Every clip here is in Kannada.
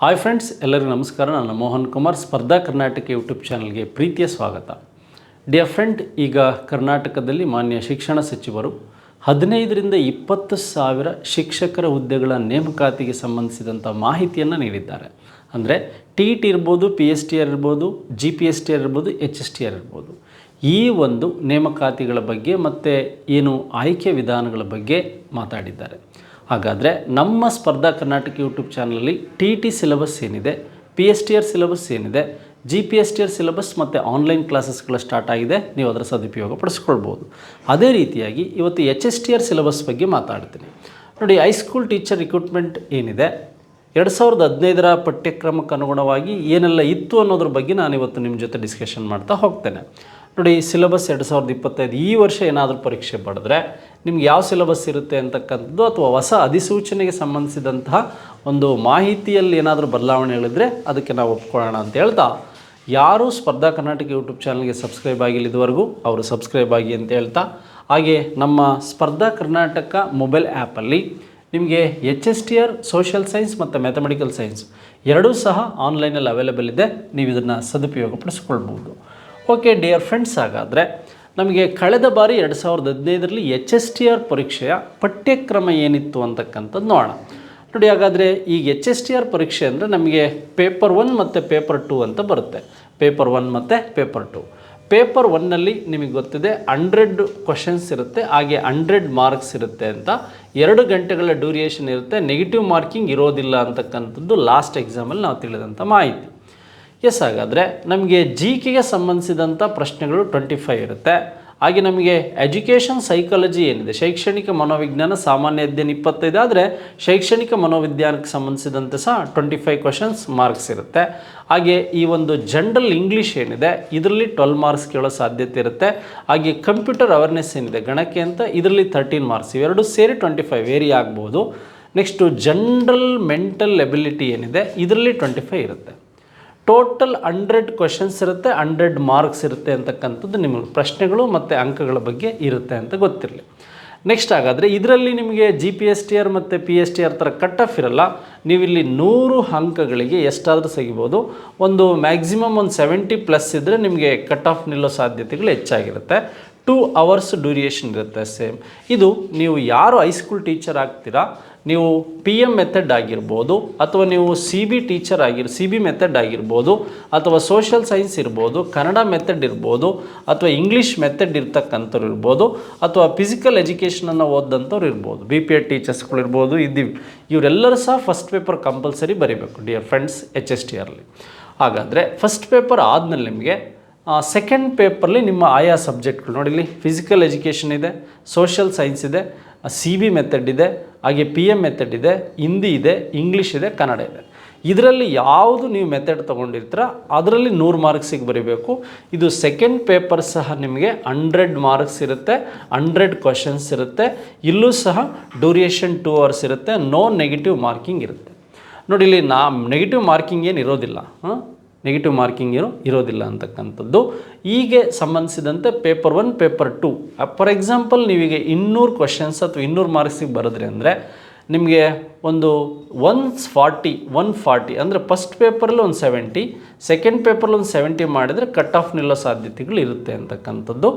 ಹಾಯ್ ಫ್ರೆಂಡ್ಸ್, ಎಲ್ಲರಿಗೂ ನಮಸ್ಕಾರ. ನಾನು ಮೋಹನ್ ಕುಮಾರ್, ಸ್ಪರ್ಧಾ ಕರ್ನಾಟಕ ಯೂಟ್ಯೂಬ್ ಚಾನಲ್ಗೆ ಪ್ರೀತಿಯ ಸ್ವಾಗತ. ಡಿಯರ್ ಫ್ರೆಂಡ್, ಈಗ ಕರ್ನಾಟಕದಲ್ಲಿ ಮಾನ್ಯ ಶಿಕ್ಷಣ ಸಚಿವರು 15ರಿಂದ 20,000 ಶಿಕ್ಷಕರ ಹುದ್ದೆಗಳ ನೇಮಕಾತಿಗೆ ಸಂಬಂಧಿಸಿದಂಥ ಮಾಹಿತಿಯನ್ನು ನೀಡಿದ್ದಾರೆ. ಅಂದರೆ TET ಇರ್ಬೋದು, PSTR ಇರ್ಬೋದು, GPSTR ಇರ್ಬೋದು, HSTR ಇರ್ಬೋದು. ಈ ಒಂದು ನೇಮಕಾತಿಗಳ ಬಗ್ಗೆ ಮತ್ತು ಏನು ಆಯ್ಕೆ ವಿಧಾನಗಳ ಬಗ್ಗೆ ಮಾತಾಡಿದ್ದಾರೆ. ಹಾಗಾದರೆ ನಮ್ಮ ಸ್ಪರ್ಧಾ ಕರ್ನಾಟಕ ಯೂಟ್ಯೂಬ್ ಚಾನಲಲ್ಲಿ TET ಸಿಲೆಬಸ್ ಏನಿದೆ, PSTR ಸಿಲೆಬಸ್ ಏನಿದೆ, GPSTR ಸಿಲೆಬಸ್ ಮತ್ತು ಆನ್ಲೈನ್ ಕ್ಲಾಸಸ್ಗಳು ಸ್ಟಾರ್ಟ್ ಆಗಿದೆ. ನೀವು ಅದರ ಸದುಪಯೋಗ ಪಡಿಸ್ಕೊಳ್ಬೋದು. ಅದೇ ರೀತಿಯಾಗಿ ಇವತ್ತು HSTR ಸಿಲೆಬಸ್ ಬಗ್ಗೆ ಮಾತಾಡ್ತೀನಿ. ನೋಡಿ, ಹೈಸ್ಕೂಲ್ ಟೀಚರ್ ರಿಕ್ರೂಟ್ಮೆಂಟ್ ಏನಿದೆ, 2015ರ ಪಠ್ಯಕ್ರಮಕ್ಕೆ ಅನುಗುಣವಾಗಿ ಏನೆಲ್ಲ ಇತ್ತು ಅನ್ನೋದ್ರ ಬಗ್ಗೆ ನಾನು ಇವತ್ತು ನಿಮ್ಮ ಜೊತೆ ಡಿಸ್ಕಷನ್ ಮಾಡ್ತಾ ಹೋಗ್ತೇನೆ. ನೋಡಿ, ಸಿಲೆಬಸ್ 2025 ಈ ವರ್ಷ ಏನಾದರೂ ಪರೀಕ್ಷೆ ಬರೆದ್ರೆ ನಿಮ್ಗೆ ಯಾವ ಸಿಲೆಬಸ್ ಇರುತ್ತೆ ಅಂತಕ್ಕಂಥದ್ದು ಅಥವಾ ಹೊಸ ಅಧಿಸೂಚನೆಗೆ ಸಂಬಂಧಿಸಿದಂತಹ ಒಂದು ಮಾಹಿತಿಯಲ್ಲಿ ಏನಾದರೂ ಬದಲಾವಣೆಗಳಿದ್ರೆ ಅದಕ್ಕೆ ನಾವು ಒಪ್ಕೊಳ್ಳೋಣ ಅಂತ ಹೇಳ್ತಾ, ಯಾರೂ ಸ್ಪರ್ಧಾ ಕರ್ನಾಟಕ ಯೂಟ್ಯೂಬ್ ಚಾನಲ್ಗೆ ಸಬ್ಸ್ಕ್ರೈಬ್ ಆಗಿಲ್ಲ ಇದುವರೆಗೂ, ಅವರು ಸಬ್ಸ್ಕ್ರೈಬ್ ಆಗಿ ಅಂತ ಹೇಳ್ತಾ, ಹಾಗೆ ನಮ್ಮ ಸ್ಪರ್ಧಾ ಕರ್ನಾಟಕ ಮೊಬೈಲ್ ಆ್ಯಪಲ್ಲಿ ನಿಮಗೆ HSTR, ಸೋಷಿಯಲ್ ಸೈನ್ಸ್ ಮತ್ತು ಮ್ಯಾಥಮೆಟಿಕಲ್ ಸೈನ್ಸ್ ಎರಡೂ ಸಹ ಆನ್ಲೈನಲ್ಲಿ ಅವೈಲೇಬಲ್ ಇದೆ. ನೀವು ಇದನ್ನು ಸದುಪಯೋಗ ಪಡಿಸ್ಕೊಳ್ಬೋದು. ಓಕೆ ಡಿಯರ್ ಫ್ರೆಂಡ್ಸ್, ಹಾಗಾದರೆ ನಮಗೆ ಕಳೆದ ಬಾರಿ 2015ರಲ್ಲಿ HSTR ಪರೀಕ್ಷೆಯ ಪಠ್ಯಕ್ರಮ ಏನಿತ್ತು ಅಂತಕ್ಕಂಥದ್ದು ನೋಡೋಣ. ನೋಡಿ, ಹಾಗಾದರೆ ಈಗ HSTR ಪರೀಕ್ಷೆ ಅಂದರೆ ನಮಗೆ ಪೇಪರ್ 1 ಮತ್ತು ಪೇಪರ್ 2 ಅಂತ ಬರುತ್ತೆ. ಪೇಪರ್ 1 ಮತ್ತು ಪೇಪರ್ 2. ಪೇಪರ್ 1ನಲ್ಲಿ ನಿಮಗೆ ಗೊತ್ತಿದೆ 100 ಕ್ವಶನ್ಸ್ ಇರುತ್ತೆ, ಹಾಗೆ 100 ಮಾರ್ಕ್ಸ್ ಇರುತ್ತೆ ಅಂತ. 2 ಗಂಟೆಗಳ ಡ್ಯೂರಿಯೇಷನ್ ಇರುತ್ತೆ. ನೆಗೆಟಿವ್ ಮಾರ್ಕಿಂಗ್ ಇರೋದಿಲ್ಲ ಅಂತಕ್ಕಂಥದ್ದು ಲಾಸ್ಟ್ ಎಕ್ಸಾಮಲ್ಲಿ ನಾವು ತಿಳಿದಂಥ ಮಾಹಿತಿ. ಎಸ್, ಹಾಗಾದರೆ ನಮಗೆ GKಗೆ ಸಂಬಂಧಿಸಿದಂಥ ಪ್ರಶ್ನೆಗಳು 25 ಇರುತ್ತೆ. ಹಾಗೆ ನಮಗೆ ಎಜುಕೇಷನ್ ಸೈಕಾಲಜಿ ಏನಿದೆ, ಶೈಕ್ಷಣಿಕ ಮನೋವಿಜ್ಞಾನ, ಸಾಮಾನ್ಯ ಅಧ್ಯಯನ 25 ಆದರೆ ಶೈಕ್ಷಣಿಕ ಮನೋವಿಜ್ಞಾನಕ್ಕೆ ಸಂಬಂಧಿಸಿದಂತೆ ಸಹ 25 ಕ್ವಶನ್ಸ್ ಮಾರ್ಕ್ಸ್ ಇರುತ್ತೆ. ಹಾಗೆ ಈ ಒಂದು ಜನರಲ್ ಇಂಗ್ಲೀಷ್ ಏನಿದೆ ಇದರಲ್ಲಿ 12 ಮಾರ್ಕ್ಸ್ ಕೇಳೋ ಸಾಧ್ಯತೆ ಇರುತ್ತೆ. ಹಾಗೆ ಕಂಪ್ಯೂಟರ್ ಅವೇರ್ನೆಸ್ ಏನಿದೆ, ಗಣಕೆ ಅಂತ, ಇದರಲ್ಲಿ 13 ಮಾರ್ಕ್ಸ್, ಇವೆರಡು ಸೇರಿ 25 ವೇರಿ ಆಗ್ಬೋದು. ನೆಕ್ಸ್ಟು ಜನರಲ್ ಮೆಂಟಲ್ ಎಬಿಲಿಟಿ ಏನಿದೆ ಇದರಲ್ಲಿ 25 ಇರುತ್ತೆ. ಟೋಟಲ್ 100 ಕ್ವಶನ್ಸ್ ಇರುತ್ತೆ, 100 ಮಾರ್ಕ್ಸ್ ಇರುತ್ತೆ ಅಂತಕ್ಕಂಥದ್ದು ನಿಮಗೆ ಪ್ರಶ್ನೆಗಳು ಮತ್ತು ಅಂಕಗಳ ಬಗ್ಗೆ ಇರುತ್ತೆ ಅಂತ ಗೊತ್ತಿರಲಿ. ನೆಕ್ಸ್ಟ್, ಹಾಗಾದರೆ ಇದರಲ್ಲಿ ನಿಮಗೆ GPSTR ಮತ್ತು PSTR ಥರ ಕಟ್ ಆಫ್ ಇರಲ್ಲ. ನೀವಿಲ್ಲಿ 100 ಅಂಕಗಳಿಗೆ ಎಷ್ಟಾದರೂ ತೆಗಿಬೋದು. ಒಂದು ಮ್ಯಾಕ್ಸಿಮಮ್ ಒಂದು 70+ ಇದ್ದರೆ ನಿಮಗೆ ಕಟ್ ಆಫ್ ನಿಲ್ಲೋ ಸಾಧ್ಯತೆಗಳು ಹೆಚ್ಚಾಗಿರುತ್ತೆ. 2 ಅವರ್ಸ್ ಡ್ಯೂರಿಯೇಷನ್ ಇರುತ್ತೆ ಸೇಮ್. ಇದು ನೀವು ಯಾರು ಹೈಸ್ಕೂಲ್ ಟೀಚರ್ ಆಗ್ತೀರಾ, ನೀವು PM ಮೆಥಡ್ ಆಗಿರ್ಬೋದು, ಅಥವಾ ನೀವು CB ಮೆಥಡ್ ಆಗಿರ್ಬೋದು, ಅಥವಾ ಸೋಷಿಯಲ್ ಸೈನ್ಸ್ ಇರ್ಬೋದು, ಕನ್ನಡ ಮೆಥಡ್ ಇರ್ಬೋದು, ಅಥವಾ ಇಂಗ್ಲೀಷ್ ಮೆಥಡ್ ಇರ್ತಕ್ಕಂಥವ್ರು ಇರ್ಬೋದು, ಅಥವಾ ಫಿಸಿಕಲ್ ಎಜುಕೇಷನನ್ನು ಓದಂಥವ್ರು ಇರ್ಬೋದು, BPEd ಟೀಚರ್ಸ್ಗಳು ಇರ್ಬೋದು. ಇವರೆಲ್ಲರೂ ಸಹ ಫಸ್ಟ್ ಪೇಪರ್ ಕಂಪಲ್ಸರಿ ಬರೀಬೇಕು ಡಿಯರ್ ಫ್ರೆಂಡ್ಸ್ HSTRಲಿ. ಹಾಗಾದರೆ ಫಸ್ಟ್ ಪೇಪರ್ ಆದಮೇಲೆ ನಿಮಗೆ ಸೆಕೆಂಡ್ ಪೇಪರ್ಲಿ ನಿಮ್ಮ ಆಯಾ ಸಬ್ಜೆಕ್ಟ್ಗಳು ನೋಡಿ, ಇಲ್ಲಿ ಫಿಸಿಕಲ್ ಎಜುಕೇಷನ್ ಇದೆ, ಸೋಷಿಯಲ್ ಸೈನ್ಸ್ ಇದೆ, CB ಮೆಥಡ್ ಇದೆ, ಹಾಗೆ PM ಮೆಥಡ್ ಇದೆ, ಹಿಂದಿ ಇದೆ, ಇಂಗ್ಲೀಷ್ ಇದೆ, ಕನ್ನಡ ಇದೆ. ಇದರಲ್ಲಿ ಯಾವುದು ನೀವು ಮೆಥಡ್ ತೊಗೊಂಡಿರ್ತೀರ ಅದರಲ್ಲಿ 100 ಮಾರ್ಕ್ಸಿಗೆ ಬರೀಬೇಕು. ಇದು ಸೆಕೆಂಡ್ ಪೇಪರ್ ಸಹ ನಿಮಗೆ 100 ಮಾರ್ಕ್ಸ್ ಇರುತ್ತೆ, 100 ಕ್ವಶನ್ಸ್ ಇರುತ್ತೆ. ಇಲ್ಲೂ ಸಹ ಡ್ಯೂರಿಯೇಷನ್ 2 ಅವರ್ಸ್ ಇರುತ್ತೆ. ನೋ ನೆಗೆಟಿವ್ ಮಾರ್ಕಿಂಗ್ ಇರುತ್ತೆ. ನೋಡಿ, ಇಲ್ಲಿ ನೆಗೆಟಿವ್ ಮಾರ್ಕಿಂಗ್ ಏನು ಇರೋದಿಲ್ಲ, ನೆಗೆಟಿವ್ ಮಾರ್ಕಿಂಗ್ ಏನು ಇರೋದಿಲ್ಲ ಅಂತಕ್ಕಂಥದ್ದು. ಹೀಗೆ ಸಂಬಂಧಿಸಿದಂತೆ ಪೇಪರ್ 1, ಪೇಪರ್ 2 ಫಾರ್ ಎಕ್ಸಾಂಪಲ್ ನೀವೀಗ 200 ಕ್ವಶನ್ಸ್ ಅಥವಾ 200 ಮಾರ್ಕ್ಸಿಗೆ ಬರೆದ್ರಿ ಅಂದರೆ ನಿಮಗೆ ಒಂದು 140 ಅಂದರೆ ಫಸ್ಟ್ ಪೇಪರಲ್ಲಿ ಒಂದು 70, ಸೆಕೆಂಡ್ ಪೇಪರಲ್ಲಿ ಒಂದು 70 ಮಾಡಿದರೆ ಕಟ್ ಆಫ್ ನಿಲ್ಲೋ ಸಾಧ್ಯತೆಗಳು ಇರುತ್ತೆ ಅಂತಕ್ಕಂಥದ್ದು.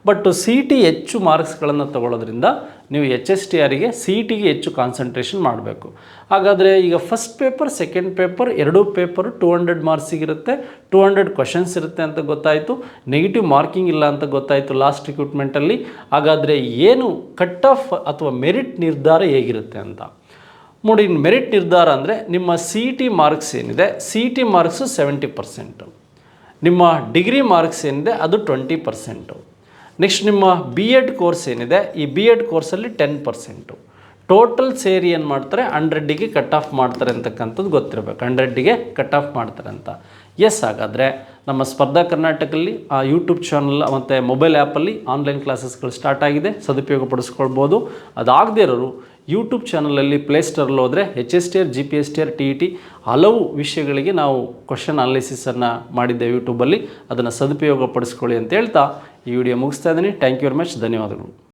ಬಟ್ CET ಹೆಚ್ಚು ಮಾರ್ಕ್ಸ್ಗಳನ್ನು ತಗೊಳ್ಳೋದ್ರಿಂದ ನೀವು HSTRಗೆ CETಗೆ ಹೆಚ್ಚು ಕಾನ್ಸಂಟ್ರೇಷನ್ ಮಾಡಬೇಕು. ಹಾಗಾದರೆ ಈಗ ಫಸ್ಟ್ ಪೇಪರ್, ಸೆಕೆಂಡ್ ಪೇಪರ್ ಎರಡೂ ಪೇಪರು 200 ಮಾರ್ಕ್ಸಿಗಿರುತ್ತೆ, 200 ಕ್ವಶನ್ಸ್ ಇರುತ್ತೆ ಅಂತ ಗೊತ್ತಾಯಿತು. ನೆಗೆಟಿವ್ ಮಾರ್ಕಿಂಗ್ ಇಲ್ಲ ಅಂತ ಗೊತ್ತಾಯಿತು ಲಾಸ್ಟ್ ರಿಕ್ರೂಟ್ಮೆಂಟಲ್ಲಿ. ಹಾಗಾದರೆ ಏನು ಕಟ್ ಆಫ್ ಅಥವಾ ಮೆರಿಟ್ ನಿರ್ಧಾರ ಹೇಗಿರುತ್ತೆ ಅಂತ ನೋಡಿ. ಮೆರಿಟ್ ನಿರ್ಧಾರ ಅಂದರೆ ನಿಮ್ಮ CET ಮಾರ್ಕ್ಸ್ ಏನಿದೆ, CET ಮಾರ್ಕ್ಸು 70%, ನಿಮ್ಮ ಡಿಗ್ರಿ ಮಾರ್ಕ್ಸ್ ಏನಿದೆ ಅದು 20%, ನೆಕ್ಸ್ಟ್ ನಿಮ್ಮ BEd ಕೋರ್ಸ್ ಏನಿದೆ ಈ BEd ಕೋರ್ಸಲ್ಲಿ 10%. ಟೋಟಲ್ ಸೇರಿ ಏನು ಮಾಡ್ತಾರೆ, 100ಗೆ ಕಟ್ ಆಫ್ ಮಾಡ್ತಾರೆ ಅಂತಕ್ಕಂಥದ್ದು ಗೊತ್ತಿರಬೇಕು. 100ಗೆ ಕಟ್ ಆಫ್ ಮಾಡ್ತಾರೆ ಅಂತ. ಎಸ್, ಹಾಗಾದರೆ ನಮ್ಮ ಸ್ಪರ್ಧಾ ಕರ್ನಾಟಕದಲ್ಲಿ ಯೂಟ್ಯೂಬ್ ಚಾನಲ್ ಮತ್ತು ಮೊಬೈಲ್ ಆ್ಯಪಲ್ಲಿ ಆನ್ಲೈನ್ ಕ್ಲಾಸಸ್ಗಳು ಸ್ಟಾರ್ಟ್ ಆಗಿದೆ, ಸದುಪಯೋಗ ಪಡಿಸ್ಕೊಳ್ಬೋದು. ಅದಾಗದೇ ಇರೋರು ಯೂಟ್ಯೂಬ್ ಚಾನಲಲ್ಲಿ ಪ್ಲೇಸ್ಟೋರಲ್ಲಿ ಹೋದರೆ HSTR, GPSTR, TET ಹಲವು ವಿಷಯಗಳಿಗೆ ನಾವು ಕ್ವಶನ್ ಅನಾಲಿಸಿಸನ್ನು ಮಾಡಿದ್ದೇವೆ ಯೂಟ್ಯೂಬಲ್ಲಿ. ಅದನ್ನು ಸದುಪಯೋಗ ಪಡಿಸ್ಕೊಳ್ಳಿ ಅಂತ ಹೇಳ್ತಾ ಈ ವಿಡಿಯೋ ಮುಗಿಸ್ತಾ ಇದ್ದೀನಿ. Thank you very much. ಧನ್ಯವಾದಗಳು.